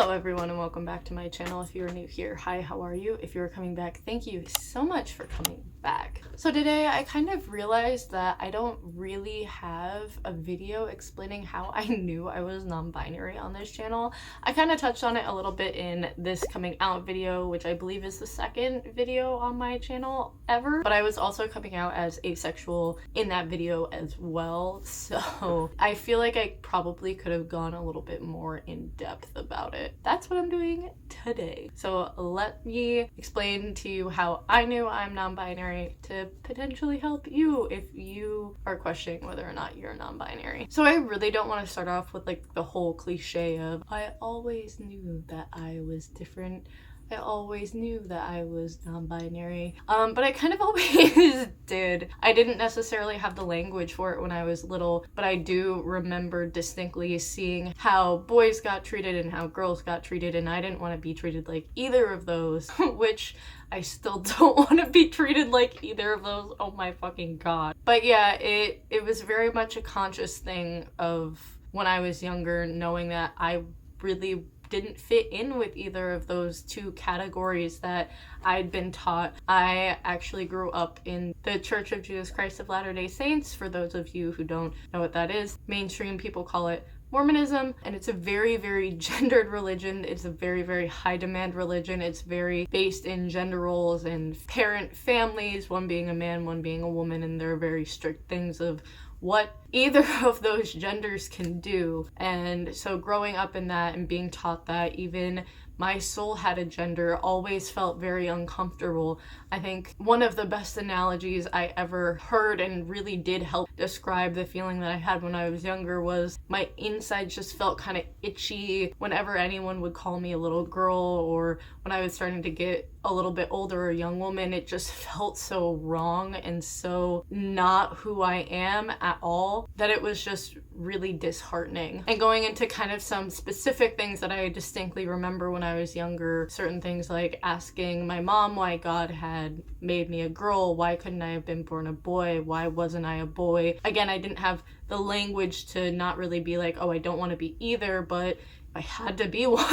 Hello everyone and welcome back to my channel. If you're new here, hi, how are you? If you're coming back, thank you so much for coming back. So today I kind of realized that I don't really have a video explaining how I knew I was non-binary on this channel. I kind of touched on it a little bit in this coming out video, which I believe is the second video on my channel ever, but I was also coming out as asexual in that video as well, so I feel like I probably could have gone a little bit more in depth about it. That's what I'm doing today. So let me explain to you how I knew I'm non-binary to potentially help you if you are questioning whether or not you're non-binary. So I really don't want to start off with like the whole cliche of I always knew that I was different. I always knew that I was non-binary, but I kind of always did. I didn't necessarily have the language for it when I was little, but I do remember distinctly seeing how boys got treated and how girls got treated, and I didn't want to be treated like either of those, which I still don't want to be treated like either of those. Oh my fucking god. But yeah, it was very much a conscious thing of when I was younger, knowing that I really didn't fit in with either of those two categories that I'd been taught. I actually grew up in the Church of Jesus Christ of Latter-day Saints. For those of you who don't know what that is, mainstream people call it Mormonism, and it's a very, very gendered religion. It's a very, very high demand religion. It's very based in gender roles and parent families, one being a man, one being a woman, and there are very strict things of what either of those genders can do. And so growing up in that and being taught that even my soul had a gender always felt very uncomfortable. I think one of the best analogies I ever heard and really did help describe the feeling that I had when I was younger was my insides just felt kind of itchy whenever anyone would call me a little girl, or when I was starting to get a little bit older, a young woman. It just felt so wrong and so not who I am at all that it was just really disheartening. And going into kind of some specific things that I distinctly remember when I was younger, certain things like asking my mom why God had made me a girl, why couldn't I have been born a boy, why wasn't I a boy? Again, I didn't have the language to not really be like, oh, I don't want to be either, but if I had to be one,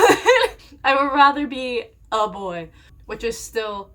I would rather be a boy, which is still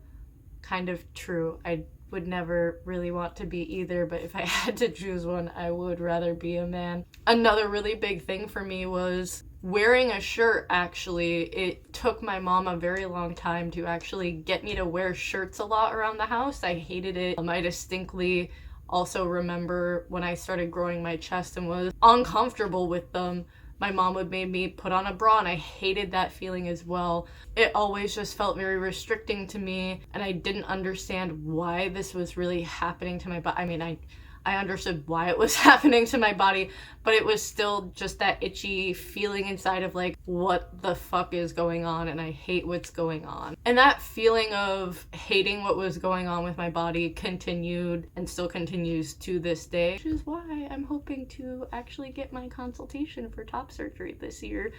kind of true. I would never really want to be either, but if I had to choose one, I would rather be a man. Another really big thing for me was wearing a shirt. Actually, it took my mom a very long time to actually get me to wear shirts a lot around the house. I hated it. I distinctly also remember when I started growing my chest and was uncomfortable with them, my mom would make me put on a bra, and I hated that feeling as well. It always just felt very restricting to me, and I didn't understand why this was really happening to my body. I mean, I understood why it was happening to my body, but it was still just that itchy feeling inside of like, what the fuck is going on, and I hate what's going on. And that feeling of hating what was going on with my body continued and still continues to this day, which is why I'm hoping to actually get my consultation for top surgery this year.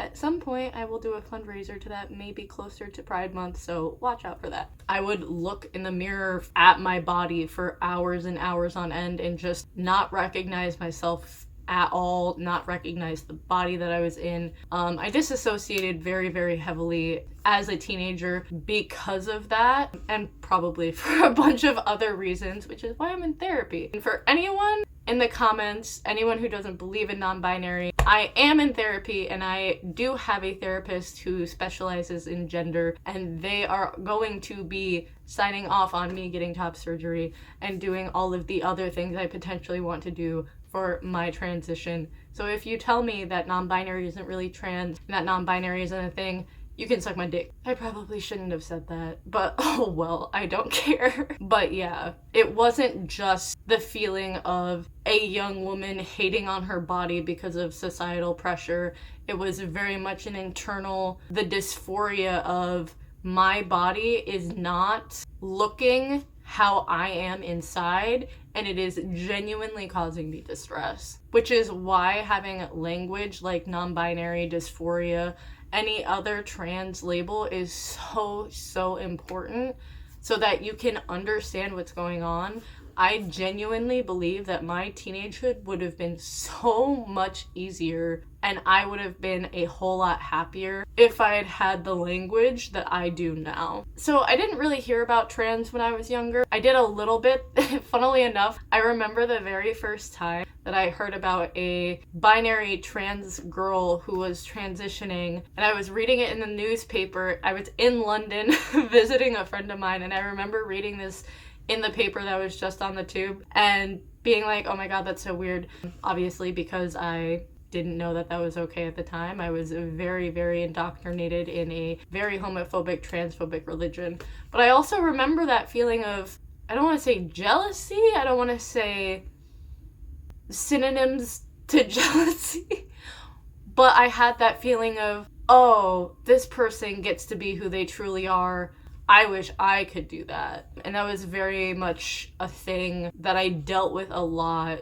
At some point, I will do a fundraiser to that, maybe closer to Pride Month, so watch out for that. I would look in the mirror at my body for hours and hours on end and just not recognize myself at all, not recognize the body that I was in. I disassociated very, very heavily as a teenager because of that, and probably for a bunch of other reasons, which is why I'm in therapy. And for anyone in the comments, anyone who doesn't believe in non-binary, I am in therapy, and I do have a therapist who specializes in gender, and they are going to be signing off on me getting top surgery and doing all of the other things I potentially want to do for my transition. So if you tell me that non-binary isn't really trans, and that non-binary isn't a thing, you can suck my dick. I probably shouldn't have said that, but oh well, I don't care. But yeah, it wasn't just the feeling of a young woman hating on her body because of societal pressure. It was very much an internal, the dysphoria of my body is not looking how I am inside, and it is genuinely causing me distress. Which is why having language like non-binary, dysphoria, any other trans label is so important, so that you can understand what's going on. I genuinely believe that my teenagehood would have been so much easier and I would have been a whole lot happier if I had had the language that I do now. So I didn't really hear about trans when I was younger. I did a little bit. Funnily enough, I remember the very first time that I heard about a binary trans girl who was transitioning, and I was reading it in the newspaper. I was in London visiting a friend of mine, and I remember reading this in the paper that was just on the tube and being like, oh my god, that's so weird. Obviously, because I didn't know that that was okay at the time. I was very, very indoctrinated in a very homophobic, transphobic religion. But I also remember that feeling of, I don't want to say jealousy, I don't want to say synonyms to jealousy, but I had that feeling of, oh, this person gets to be who they truly are. I wish I could do that. And that was very much a thing that I dealt with a lot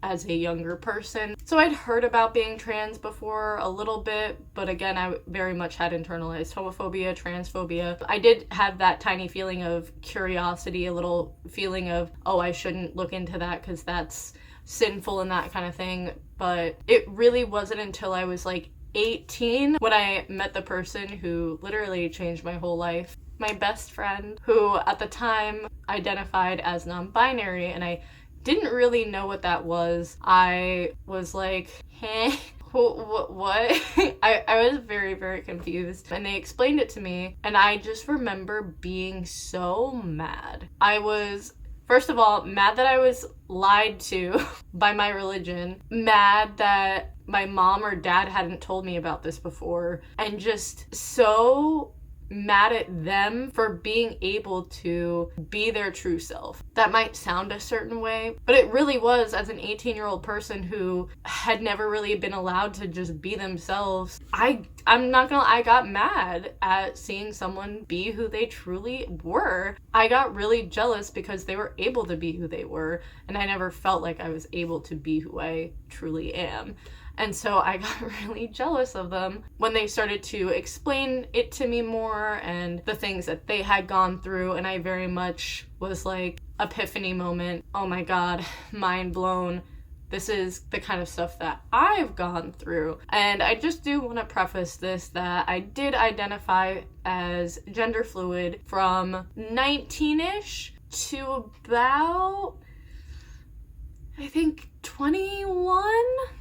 as a younger person. So I'd heard about being trans before a little bit, but again, I very much had internalized homophobia, transphobia. I did have that tiny feeling of curiosity, a little feeling of, oh, I shouldn't look into that because that's sinful and that kind of thing. But it really wasn't until I was like 18 when I met the person who literally changed my whole life. My best friend, who at the time identified as non-binary, and I didn't really know what that was. I was like, hey, what? I was very, very confused. And they explained it to me, and I just remember being so mad. I was, first of all, mad that I was lied to by my religion, mad that my mom or dad hadn't told me about this before, and just so mad at them for being able to be their true self. That might sound a certain way, but it really was, as an 18-year-old person who had never really been allowed to just be themselves. I'm not gonna lie, I got mad at seeing someone be who they truly were. I got really jealous because they were able to be who they were, and I never felt like I was able to be who I truly am. And so I got really jealous of them when they started to explain it to me more and the things that they had gone through. And I very much was like, epiphany moment. Oh my god, mind blown. This is the kind of stuff that I've gone through. And I just do want to preface this that I did identify as gender fluid from 19-ish to about, I think, 22-ish?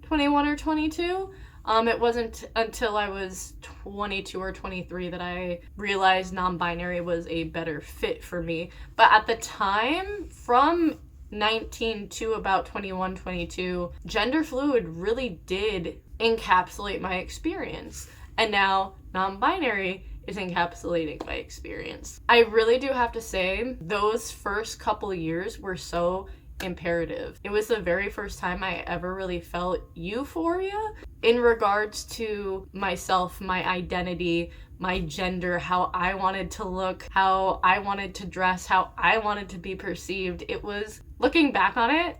21 or 22. It wasn't until I was 22 or 23 that I realized non-binary was a better fit for me. But at the time, from 19 to about 21, 22, gender fluid really did encapsulate my experience. And now non-binary is encapsulating my experience. I really do have to say, those first couple years were so imperative. It was the very first time I ever really felt euphoria in regards to myself, my identity, my gender, how I wanted to look, how I wanted to dress, how I wanted to be perceived. It was, looking back on it,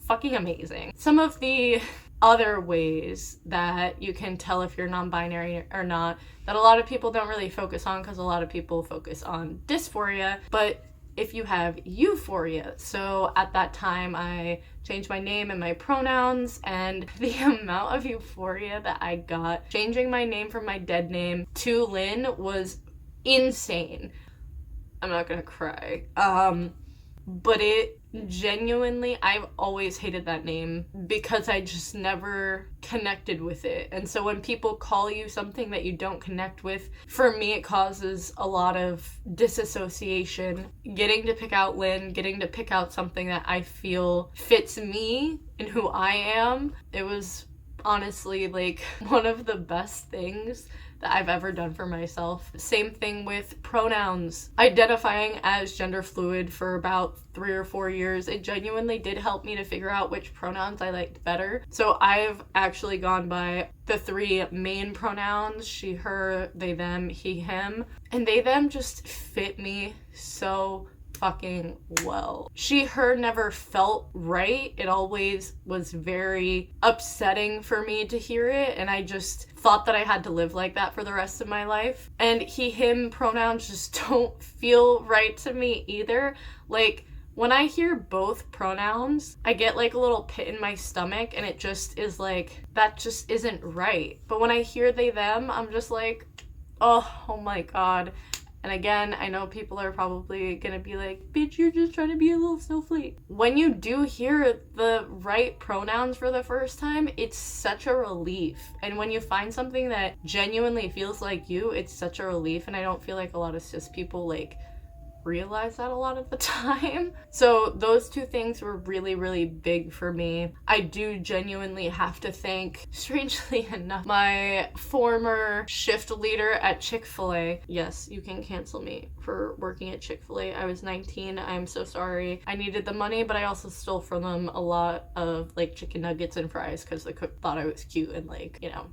fucking amazing. Some of the other ways that you can tell if you're non-binary or not, that a lot of people don't really focus on because a lot of people focus on dysphoria, but if you have euphoria. So at that time, I changed my name and my pronouns, and the amount of euphoria that I got changing my name from my dead name to Lynn was insane. I'm not gonna cry. But it genuinely, I've always hated that name because I just never connected with it. And so when people call you something that you don't connect with, for me it causes a lot of disassociation. Getting to pick out Lynn, getting to pick out something that I feel fits me and who I am, it was honestly like one of the best things that I've ever done for myself. Same thing with pronouns. Identifying as gender fluid for about 3 or 4 years, it genuinely did help me to figure out which pronouns I liked better. So I've actually gone by the 3 main pronouns: she, her, they, them, he, him. And they, them just fit me so fucking well. Her never felt right. It always was very upsetting for me to hear it, and I just thought that I had to live like that for the rest of my life. And he, him pronouns just don't feel right to me either. Like, when I hear both pronouns, I get like a little pit in my stomach, and it just is like, that just isn't right. But when I hear they, them, I'm just like, oh my God. And again, I know people are probably gonna be like, bitch, you're just trying to be a little snowflake. When you do hear the right pronouns for the first time, it's such a relief. And when you find something that genuinely feels like you, it's such a relief. And I don't feel like a lot of cis people like realize that a lot of the time. So those two things were really, really big for me. I do genuinely have to thank, strangely enough, my former shift leader at Chick-fil-A. Yes, you can cancel me for working at Chick-fil-A. I was 19. I'm so sorry. I needed the money, but I also stole from them a lot of like chicken nuggets and fries because the cook thought I was cute, and like, you know,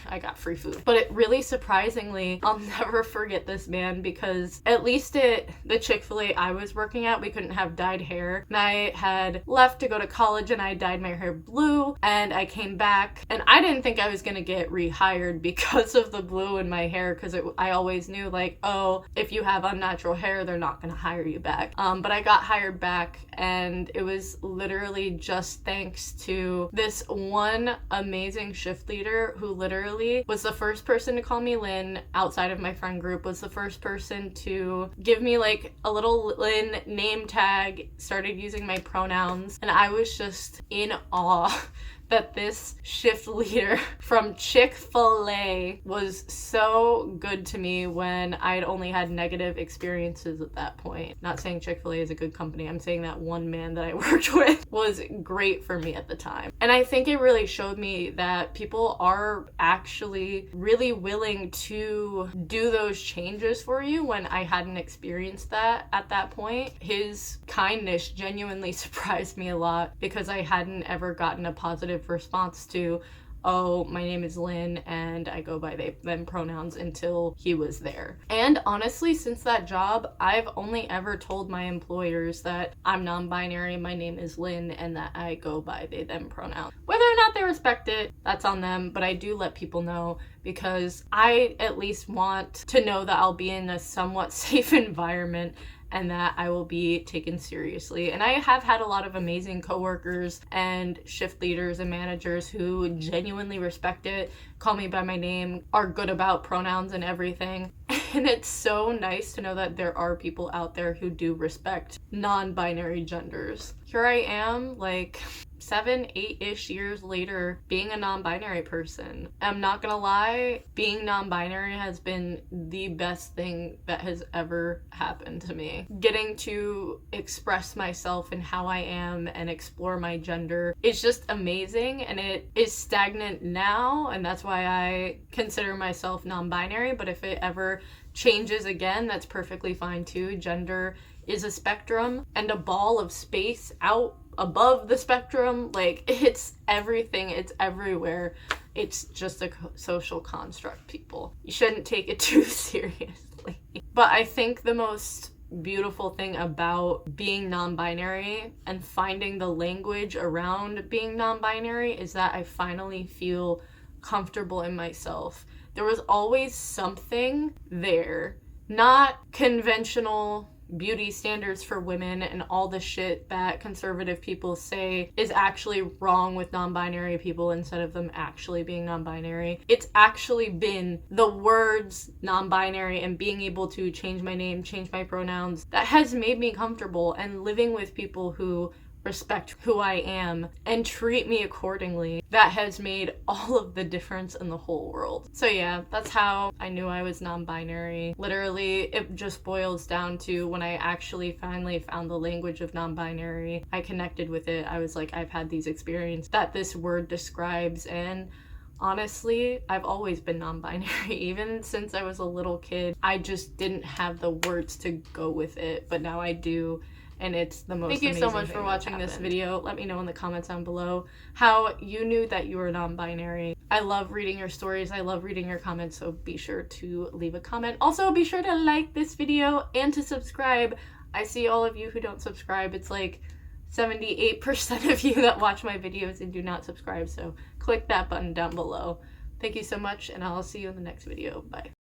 I got free food. But it really, surprisingly, I'll never forget this man, because at least at the Chick-fil-A I was working at, we couldn't have dyed hair. And I had left to go to college, and I dyed my hair blue, and I came back, and I didn't think I was gonna get rehired because of the blue in my hair, because I always knew like, oh, if you have unnatural hair, they're not gonna hire you back. But I got hired back, and it was literally just thanks to this one amazing shift leader who literally was the first person to call me Lynn outside of my friend group, was the first person to give me like a little Lynn name tag, started using my pronouns, and I was just in awe that this shift leader from Chick-fil-A was so good to me when I'd only had negative experiences at that point. Not saying Chick-fil-A is a good company, I'm saying that one man that I worked with was great for me at the time. And I think it really showed me that people are actually really willing to do those changes for you when I hadn't experienced that at that point. His kindness genuinely surprised me a lot, because I hadn't ever gotten a positive response to, oh, my name is Lynn and I go by they, them pronouns, until he was there. And honestly, since that job, I've only ever told my employers that I'm non-binary, my name is Lynn, and that I go by they, them pronouns. Whether or not they respect it, that's on them, but I do let people know, because I at least want to know that I'll be in a somewhat safe environment and that I will be taken seriously. And I have had a lot of amazing coworkers and shift leaders and managers who genuinely respect it, call me by my name, are good about pronouns and everything. And it's so nice to know that there are people out there who do respect non-binary genders. Here I am, like 7, 8-ish years later, being a non-binary person. I'm not gonna lie, being non-binary has been the best thing that has ever happened to me. Getting to express myself and how I am and explore my gender is just amazing, and it is stagnant now, and that's why I consider myself non-binary. But if it ever changes again, that's perfectly fine too. Gender is a spectrum and a ball of space out above the spectrum. Like, it's everything, it's everywhere. It's just a social construct, people. You shouldn't take it too seriously. But I think the most beautiful thing about being non-binary and finding the language around being non-binary is that I finally feel comfortable in myself. There was always something there, not conventional beauty standards for women and all the shit that conservative people say is actually wrong with non-binary people instead of them actually being non-binary. It's actually been the words non-binary and being able to change my name, change my pronouns, that has made me comfortable, and living with people who respect who I am and treat me accordingly, that has made all of the difference in the whole world. So yeah, that's how I knew I was non-binary. Literally, it just boils down to when I actually finally found the language of non-binary, I connected with it. I was like, I've had these experiences that this word describes, and honestly, I've always been non-binary. Even since I was a little kid, I just didn't have the words to go with it, but now I do. And it's the most amazing thing. Thank you so much for watching this video. Let me know in the comments down below how you knew that you were non-binary. I love reading your stories. I love reading your comments, so be sure to leave a comment. Also, be sure to like this video and to subscribe. I see all of you who don't subscribe. It's like 78% of you that watch my videos and do not subscribe, so click that button down below. Thank you so much, and I'll see you in the next video. Bye.